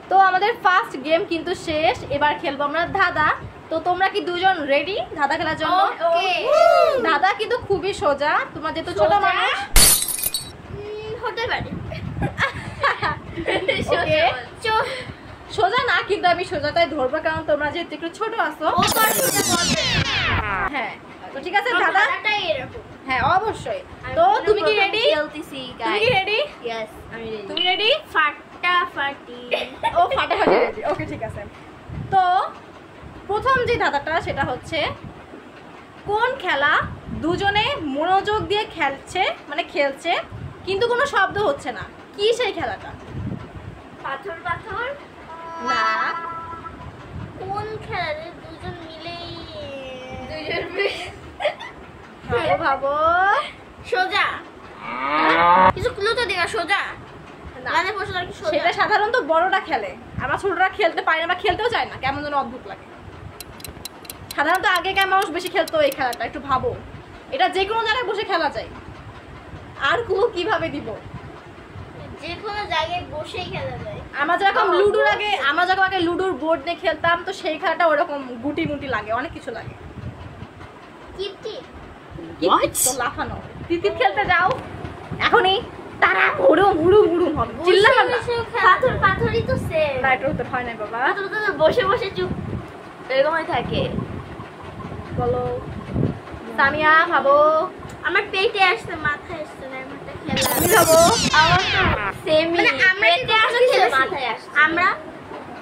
তো আমাদের first game কিন্তু শেষ, এবার খেলবো আমরা ধাঁধা। তো তোমরা কি দুজন রেডি ধাঁধা খেলার জন্য? ধাঁধা কিন্তু খুবই সোজা, তোমরা যেহেতু ছোট মানুষ হতে পারে। সোজা না, কিন্তু আমি সোজাটাই ধরবো কারণ তোমরা যেহেতু একটু ছোট আছো। হ্যাঁ তো ঠিক আছে ধাঁধা। হ্যাঁ অবশ্যই। তো তুমি কি রেডি? তুমি কি রেডি? ইয়েস আমি রেডি। তুমি রেডি? ফাটাফাটি। ও ফাটাফাটি রেডি। ওকে ঠিক আছে। তো প্রথম যে ধাঁধাটা সেটা হচ্ছে কোন খেলা দুজনে মনোযোগ দিয়ে খেলছে কিন্তু কোনো শব্দ হচ্ছে না, কি সেই খেলাটা? পাথর পাথর না। কোন খেলা দুজন মিলেই ভাবো। সোজা কিছু ক্লু তো দিবা। সোজা মানে প্রশ্ন কি সোজা? সেটা সাধারণত বড়রা খেলে, আমরা ছোটরা খেলতে পারি না বা খেলতেও চায় না, কেমন যেন অদ্ভুত লাগে। সাধারণত আগেকার মানুষ বেশি খেলতো এই খেলাটা, একটু ভাবো। এটা যে কোনো জায়গায় বসে খেলা যায়। আর ক্লু কিভাবে দিব? যে কোনো জায়গায় বসেই খেলা যায়। আমরা যখন আগে লুডোর বোর্ড নিয়ে খেলতাম, তো সেই খেলাটা ওরকম গুটি মুটি লাগে, অনেক কিছু লাগে। তো লাফানো। তিতির খেলতে যাও এখনই, তারা হুড়ুম হুড়ুম হুড়ুম হবে, চিল্লাবে না। পাথর পাথরই তো সেম। না এটা তো হয় না বাবা। পাথর তো বসে বসে চুপ এরকমই থাকে। বলো সামিয়া, ভাবো। আমার পেটে আসছে, মাথায় আসছে না। মাথা খেলা আমি ভাবো। আমার তো সেম। মানে আমরা পেটে আসছে, মাথায় আসছে। আমরা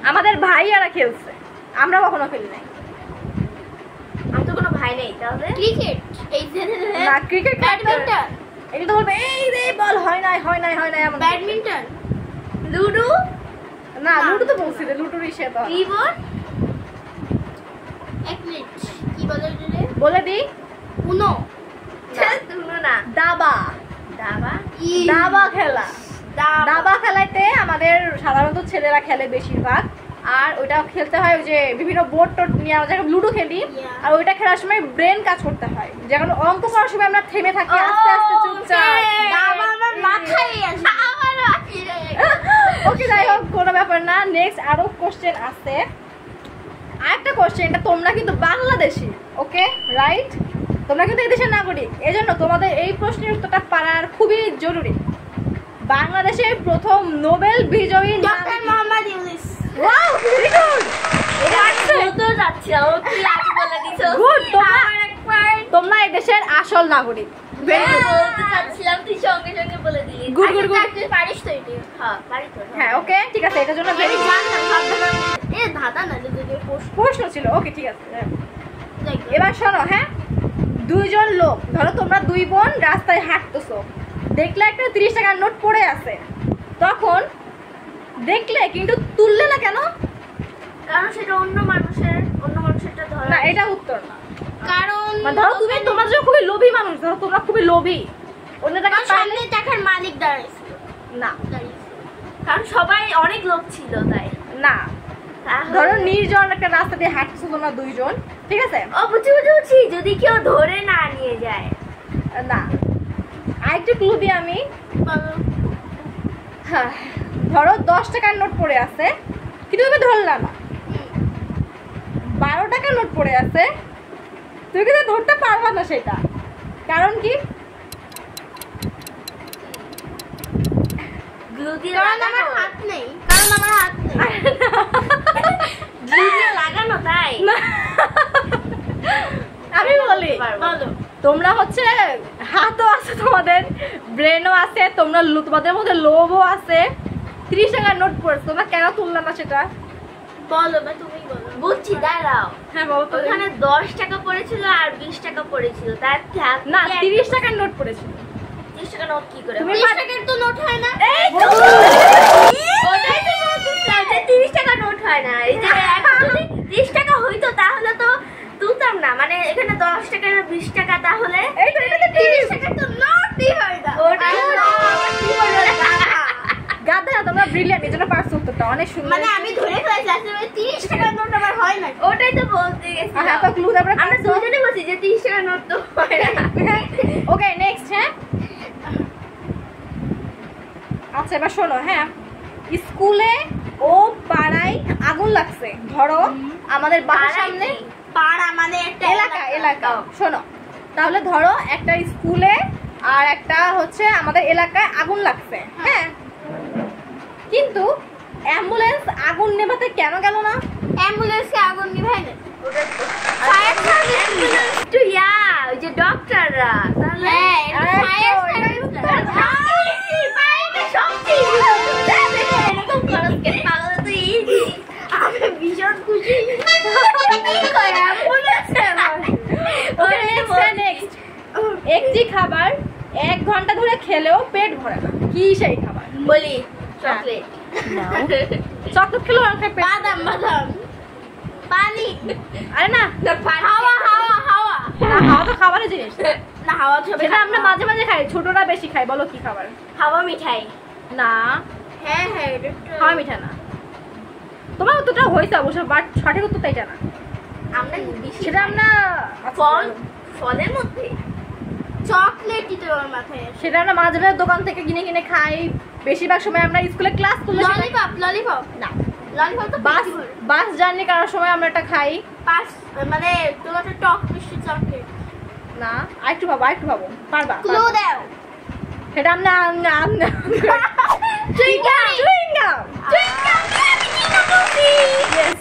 আমাদের ভাইয়ারা খেলছে, আমরা কখনো খেলি নাই। আমার তো কোনো ভাই নেই। তাহলে ক্রিকেট। এই যে না ক্রিকেট, ব্যাডমিন্টন। এটা তো বলবে এই রে বল হয় নাই এমন। Badminton, ludo. না লুডো তো বলছি রে, লুডোর ইসে তো। রিবন। এক মিনিট, কি বলে রে? বলে দি। উনো। উনো না, দাবা। দাবা। দাবা খেলা। দাবা খেলাতে আমাদের সাধারণত ছেলেরা খেলে বেশিরভাগ। আর ওটা খেলতে হয় ওই যে বিভিন্ন বোর্ড টোর্ড নিয়ে আমরা যখন লুডো খেলি, আর ওইটা খেলার সময় ব্রেন কাজ করতে হয়। যখন অঙ্ক করার সময় আমরা থেমে থাকি আস্তে আস্তে চুপচাপ। দাবা আমার মাথায় আসে। আমার ওকে যাই হোক, কোনো ব্যাপার না। নেক্সট আরো কোশ্চেন আছে। আরেকটা কোশ্চেন, এটা তোমরা কিন্তু বাংলাদেশী, ওকে রাইট? তোমরা কিন্তু এই দেশের নাগরিক, এজন্য তোমাদের এই প্রশ্নের উত্তরটা পারার খুবই জরুরি। বাংলাদেশের প্রথম নোবেল বিজয়ী doctor Mohammad Yunus. Wow very good. এটা তো যাচ্ছে, ও কি আগে বলে দিছো? গুড। তোমরা এই দেশের আসল নাগরিক। Very good. বলতে চাচ্ছিলাম, তুই সঙ্গে সঙ্গে বলে দিলি। Good good good. তুই পারিস তো এটা? হ্যাঁ পারি তো। হ্যাঁ ওকে ঠিক আছে, এটার জন্য ভেরি গুড। এ ধাঁধা না, যদি প্রশ্ন ছিল। ওকে ঠিক আছে। এবার শোনো, হ্যাঁ দুইজন লোক, ধরো তোমরা দুই বোন রাস্তায় হাঁটতেছো, দেখলে একটা 30 টাকার নোট পড়ে আছে, তখন দেখলে কিন্তু তুললে না কেন? কারণ সেটা অন্য মানুষেরটা ধরা না এটা উত্তর না। কারণ মানে ধরো তোমরা যে খুবই লোভী মানুষ, ধরো তোমরা খুবই লোভী, অন্য টাকা সামনে টাকার মালিক দাঁড়াইছিল না, কারণ সবাই অনেক লোক ছিল তাই না। ধরো নির্জন একটা রাস্তা দিয়ে হাঁটছো তোমরা দুইজন, ঠিক আছে? ও বুঝছি, যদি কেউ ধরে না নিয়ে যায়। না আরেকটু ক্লু দিই আমি। হ্যাঁ ধরো 10 টাকার নোট পড়ে আছে, কিন্তু তুমি ধরলা না। 12 টাকার নোট পড়ে আছে, তুমি কিন্তু ধরতে পারবা না সেটা। কারণ কি? কারণ আমার হাত নেই। লাগানো তাই। আমি বলি, তোমরা হচ্ছে হাতও আছে, তোমাদের ব্রেনও আছে, তোমাদের মধ্যে লোভও আছে। 30 টাকার নোট পড়ছে, তোমরা কেন তুললা না সেটা? বলো বা তুমি বলো। বুঝছি, দাঁড়াও। হ্যাঁ বলো তো। ওখানে 10 টাকা পড়েছিল আর 20 টাকা পড়েছিল, তার না 30 টাকার নোট পড়েছিল। 30 টাকা নোট কি করে? তুমি 20 টাকার তো নোট হয় না। এই তো ওটাই তো বলছিলাম যে 30 টাকা নোট হয় না। এই যে যদি 30 টাকা হইতো তাহলে তো তুলতাম না। মানে এখানে 10 টাকা আর 20 টাকা, তাহলে এই তো এটা তো 30 টাকা তো নোটই হয় না। ওটাই গাধা, তোমরা ব্রিলিয়ান্ট, এজন্য পারছো উত্তরটা অনেক সুন্দর। মানে আমি ধরে ফেলেছি আসলে 30 টাকার নোট আমার হয় না। ওটাই তো বলতে গেছি। হ্যাঁ তো ক্লু দেব। আমরা দুজনে বলছি যে 30 টাকার নোট তো হয় না। Okay next. হ্যাঁ আচ্ছা এবার শোনো, হ্যাঁ স্কুলে ও লাগছে, ধরো আমাদের বাসার সামনে পাড়া মানে একটা এলাকা শোনো, তাহলে ধরো একটা স্কুলে আর একটা হচ্ছে আমাদের এলাকায় আগুন লাগছে, হ্যাঁ, কিন্তু অ্যাম্বুলেন্স আগুন নেভাতে কেন গেল না? অ্যাম্বুলেন্সে আগুন নিভায় না, ফায়ার সার্ভিস তো ইয়া ওই যে ডক্টররা, তাহলে ফায়ার সার্ভিস পাইতে শক্তি এরকম খরচ কে পাগল তো ইজি। আমি ভীষণ খুশি কি কয় অ্যাম্বুলেন্সে ওকে নেক্সট একটি খাবার 1 ঘন্টা ধরে খেলেও পেট ভরে না, কি সেই খাবার? বলি চকলেট, চকলেট খেলেও আর পেট, বাদাম পানি, আরে না হাওয়া না, হাওয়া তো খাবারের জিনিস না, হাওয়া তো সেটা আমরা মাঝে মাঝে খাই, ছোটরা বেশি খাই, বলো কি খাবার? হাওয়া মিঠাই, না হ্যাঁ হাওয়া মিঠা না, তোমার উত্তরটা হয়েছে অবশ্য, বাট সঠিক উত্তরটা এটা না, আমরা সেটা আমরা ফলের মধ্যে চকলেটই তো আমার মাথায় আসে। সেটা আমরা মাঝে মাঝে দোকান থেকে কিনে খাই, বেশিরভাগ সময় আমরা স্কুলে ক্লাস করলে ললিপপ না, ললিপপ তো বাস জার্নি করার সময় আমরা এটা খাই, পাস মানে তোমার টক মিষ্টি চকলেট, না আরেকটু ভাবো পারবা, ক্লু দাও, সেটা আমরা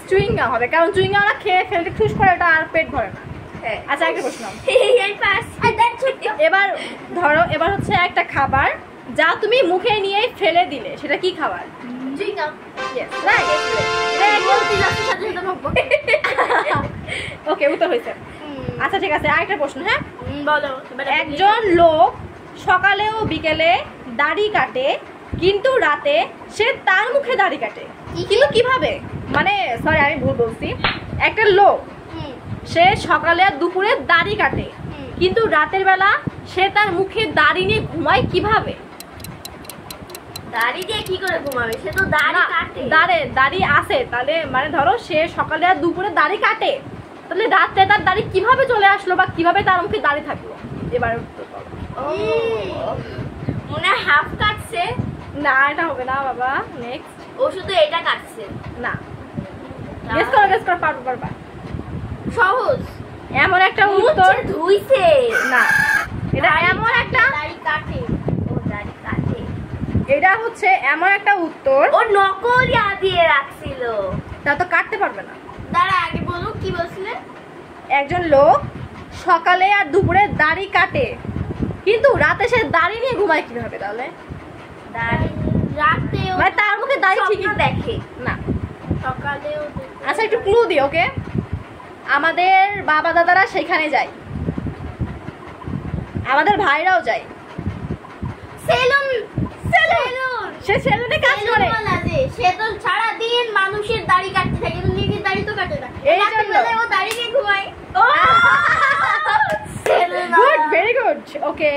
চুইংগাম হবে, কারণ চুইংগাম আমরা খেয়ে ফেলতে খুশ করে, এটা আর পেট ভরে না। আচ্ছা একটা প্রশ্ন, এবার ধরো এবার হচ্ছে একটা খাবার যা তুমি মুখে নিয়ে ফেলে দিলে, সেটা কি খাবার? ওকে উত্তর হয়েছে। আচ্ছা ঠিক আছে, আরেকটা প্রশ্ন, হ্যাঁ বলো। একজন লোক সকালেও বিকেলে দাড়ি কাটে, কিন্তু রাতে সে তার মুখে দাড়ি কাটে, কিন্তু কিভাবে? মানে সরি আমি ভুল বলছি, একটা লোক সে সকালে আর দুপুরে দাড়ি কাটে, কিন্তু রাতের বেলা সে তার মুখে দাড়ি নিয়ে ঘুমায় কিভাবে? দাড়ি দিয়ে কি করে ঘুমাবে? সে তো দাড়ি কাটে, দাড়ি আছে, তাহলে মানে ধরো সে সকালে আর দুপুরে দাড়ি কাটে, তাহলে রাতে তার দাড়ি কিভাবে চলে আসলো বা কিভাবে তার মুখে দাড়ি থাকলো? এবার মনে হাফ কাটছে, না এটা হবে না বাবা। নেক্সট, ও শুধু এটা কাটছে না, গেস করো পারবা। সহজ, এমন একটা উত্তর, ধুইছে না, এটা এমন একটা দাড়ি কাটে, ও দাড়ি কাটে, এটা হচ্ছে এমন একটা উত্তর, ও নকল ইয়া দিয়ে রাখছিল, তা তো কাটতে পারবে না। দাঁড়া আগে বলো কি বলছিলে। একজন লোক সকালে আর দুপুরে দাড়ি কাটে, কিন্তু রাতে সে দাড়ি নিয়ে ঘুমায় কিভাবে? তাহলে রাতেও মানে তার মুখে দাড়ি ঠিকই দেখে না, সকালেও। আচ্ছা একটু ক্লু দিই, ওকে, আমাদের বাবা দাদারা সেখানে যায়, আমাদের ভাইরাও যায়, সেলুন সে সেলুনে কাজ করে, সে তো সারাদিন মানুষের দাড়ি কাটতে থাকে, কিন্তু নিজের দাড়ি তো কাটে না, এই রাতের জন্য বেলায় ও দাড়ি নিয়ে ঘুমায়। গুড, ভেরি গুড, ওকে।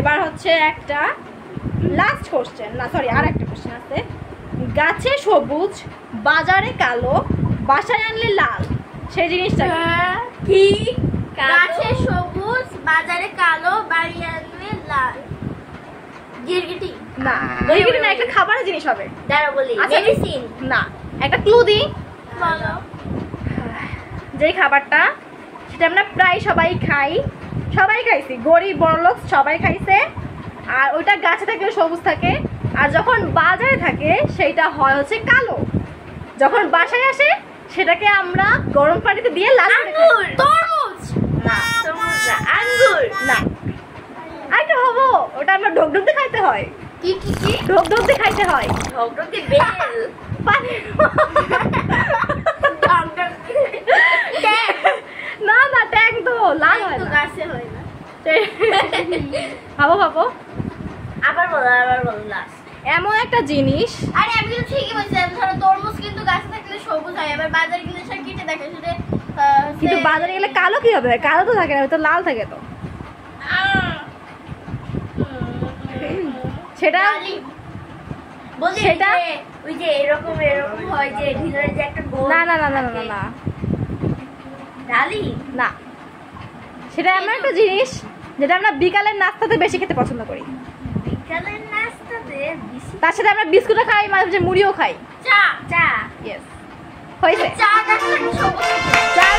এবার হচ্ছে একটা লাস্ট কোশ্চেন, না সরি আর একটা কোশ্চেন আছে। গাছে সবুজ, বাজারে কালো, বাসায় আনলে লাল, সেই জিনিসটা কি? গাছে সবুজ, বাজারে কালো, বাড়ি আনলে লাল। গিরগিটি না, গিরগিটি না, একটা খাবারের জিনিস হবে। দাঁড়া বলি, মেডিসিন না, একটা ক্লু দিই, বলো। যেই খাবারটা সেটা আমরা প্রায় সবাই খাইছি, গরিব বড়লোক সবাই খাইছে, আর ওইটা গাছে থাকে সবুজ থাকে, আর যখন বাজারে থাকে সেইটা হয় হচ্ছে কালো, যখন বাসায় আসে সেটাকে আমরা গরম পানিতে দিয়ে আঙ্গুর, তরমুজ না, আঙ্গুর না, আরেকটা হবো, ওটা আমরা ঢোক দিয়ে খাইতে হয়, কি ঢোক দিয়ে খাইতে হয়, ঢকঢকে বেল, পানি না ট্যাং তো লাল হয় তো না, গাছে হয় না। ভাবো আবার বলো লাস্ট। এমন একটা জিনিস, আরে আমি কিন্তু ঠিকই বলছি, ধরো তরমুজ কিন্তু গাছে থাকলে সবুজ হয়, আবার বাজারে গেলে সে কেটে দেখে সেটা, কিন্তু বাজারে গেলে কালো কি হবে? কালো তো থাকে না, তো লাল থাকে, তো সেটা বলি সেটা ওই যে এরকম হয় যে ভিতরে যে একটা গোল, না ডালি না, সেটা এমন একটা জিনিস যেটা আমরা বিকালের নাস্তাতে বেশি খেতে পছন্দ করি, বিকালের নাস্তাতে বেশি, তার সাথে আমরা বিস্কুটও খাই, মাঝে মাঝে মুড়িও খাই, চা। ইয়েস, হয়েছে 4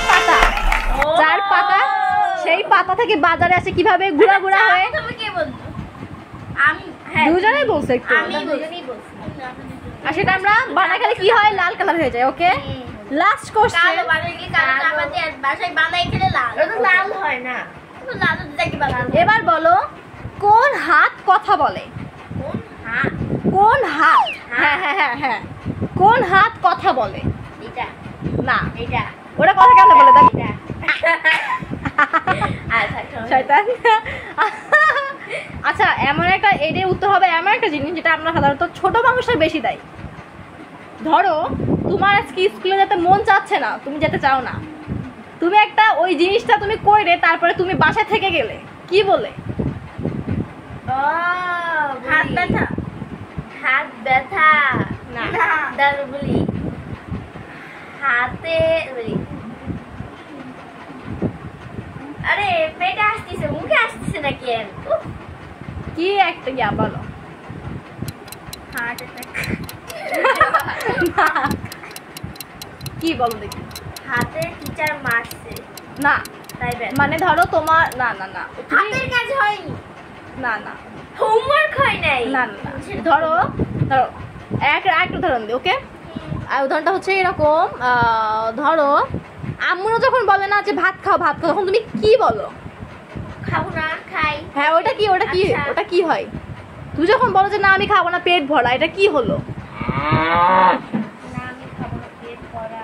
পাতা 4 পাতা সেই পাতা থেকে বাজারে আসে কিভাবে গুড়া গুড়া হয়ে তুমি কে বলছো আমি দুজনেই বলছে একটু আমি দুজনেই বলছি আর সেটা আমরা বানাই খেলে কি হয় লাল কালার হয়ে যায় ওকে লাস্ট কোশ্চেন কালো বানাই গেলে কালো আমাদের বাসায় বানাই খেলে লাল ওটা লাল হয় না তো লাল দেখি বানাই এবার বলো কোন হাত কথা বলে কোন হাত হ্যাঁ হ্যাঁ হ্যাঁ হ্যাঁ কোন হাত কথা বলে এটা না এটা ওটা কথা কেন বলে দেখ এটা শয়তান আচ্ছা এমন একটা এদের উত্তর হবে এমন একটা জিনিস যেটা আমরা সাধারণত ছোট মানুষের বেশি দেয় ধরো তোমার আজকে স্কুলে যেতে মন চাচ্ছে না তুমি যেতে চাও না তুমি একটা ওই জিনিসটা তুমি কইরে তারপরে তুমি বাসায় থেকে গেলে কি বলে হাত ব্যথা হাত ব্যথা না দাঁড়া বলি হাতে বলি আরে পেটে আসতেছে মুখে আসতেছে নাকি আর কি একটা ইয়া বলো হার্ট অ্যাটাক কি বলো দেখি হাতে টিচার মারছে না তাই মানে ধরো তোমার না না না হাতের কাজ হয়নি না না হোমওয়ার্ক হয় নাই না না ধরো ধরো একটা উদাহরণ দিই ওকে আর উদাহরণটা হচ্ছে এরকম ধরো আম্মুরা যখন বলে না যে ভাত খাও তখন তুমি কি বলো খাবো না খাই হ্যাঁ ওটা কি আচ্ছা। ওটা কি হয় তুই যখন বলো যে না আমি খাবো না পেট ভরা এটা কি হলো না আমি খাবো না পেট ভরা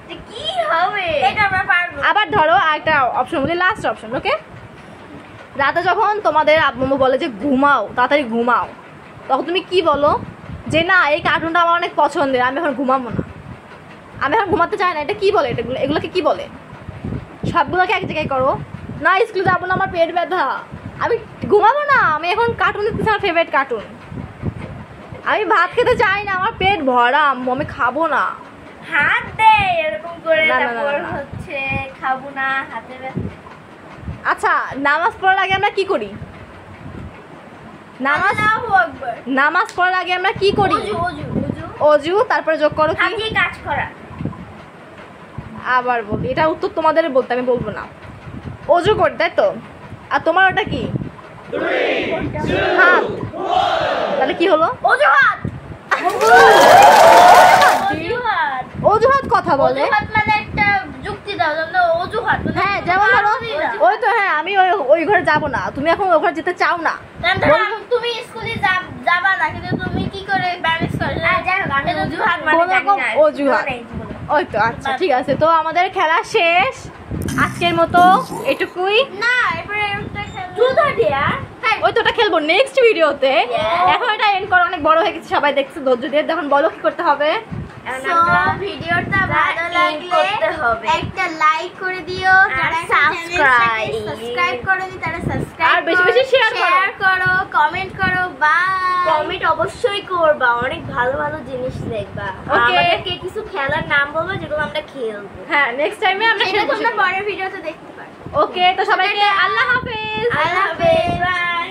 এটা কি হবে এটা আমরা পারবো আবার ধরো একটা অপশন বলি লাস্ট অপশন ওকে রাতে যখন তোমাদের আব্বু বলে যে ঘুমাও তাড়াতাড়ি ঘুমাও তখন তুমি কি বলো যে না এই কার্টুনটা আমার অনেক পছন্দের আমি এখন ঘুমাবো না আমি এখন ঘুমাতে চাই না এটা কি বলে এগুলোকে কি বলে সবগুলোকে এক জায়গায় করো না স্কুলে যাবো না আমার পেট ব্যথা আমি ঘুমাবো না আমি এখন কার্টুন দেখতেছি আমার ফেভারিট কার্টুন আমি ভাত খেতে চাই না আমার পেট ভরা আম্মু আমি খাবো না হাত দে এরকম করে না, না, না, তারপর না। হচ্ছে খাবো না হাতে ব্যথা আচ্ছা নামাজ পড়ার আগে আমরা কি করি আল্লাহু আকবার নামাজ পড়ার আগে আমরা কি করি ওযু ওযু ওযু অজু তারপরে যোগ করো কি হাতে কাজ করা আবার বলি এটা উত্তর তোমাদের বলতে আমি বলবো না অজু করতে তাই তো আর তোমার ওটা কি হাত তাহলে কি হলো অজুহাত অজুহাত অজুহাত কথা বলে অজুহাত মানে একটা যুক্তি দাও যেমন অজুহাত মানে হ্যাঁ যেমন ধরো ওই তো হ্যাঁ আমি ওই ঘরে যাবো না তুমি এখন ওই ঘরে যেতে চাও না তুমি স্কুলে যাবা না কিন্তু তুমি কি করে ব্যালেন্স করো যাই হোক আমি অজুহাত মানে কোনো জানি রকম না অজুহাত। ওই তো আচ্ছা ঠিক আছে তো আমাদের খেলা শেষ আজকের মতো এটুকুই না এরপরে জুতা দিয়া ওই তো ওটা খেলবো নেক্সট ভিডিওতে Yeah. এখন এটা এন্ড করো অনেক বড় হয়ে গেছে সবাই দেখছে ধৈর্য দিয়ে এখন বলো কি করতে হবে সো ভিডিওটা ভালো লাগলে একটা লাইক করে দিও যারা সাবস্ক্রাইব করেনি তারা সাবস্ক্রাইব আর বেশি বেশি শেয়ার করো কমেন্ট করো বাই কমেন্ট অবশ্যই করবা অনেক ভালো ভালো জিনিস দেখবা Okay. আমাদেরকে কিছু খেলার নাম বলবো যেগুলো আমরা খেলবো হ্যাঁ নেক্সট টাইমে আমরা সেটা খেলবো তোমরা পরের ভিডিওতে দেখতে পারো ওকে তো সবাইকে আল্লাহ হাফেজ আল্লাহ হাফেজ বাই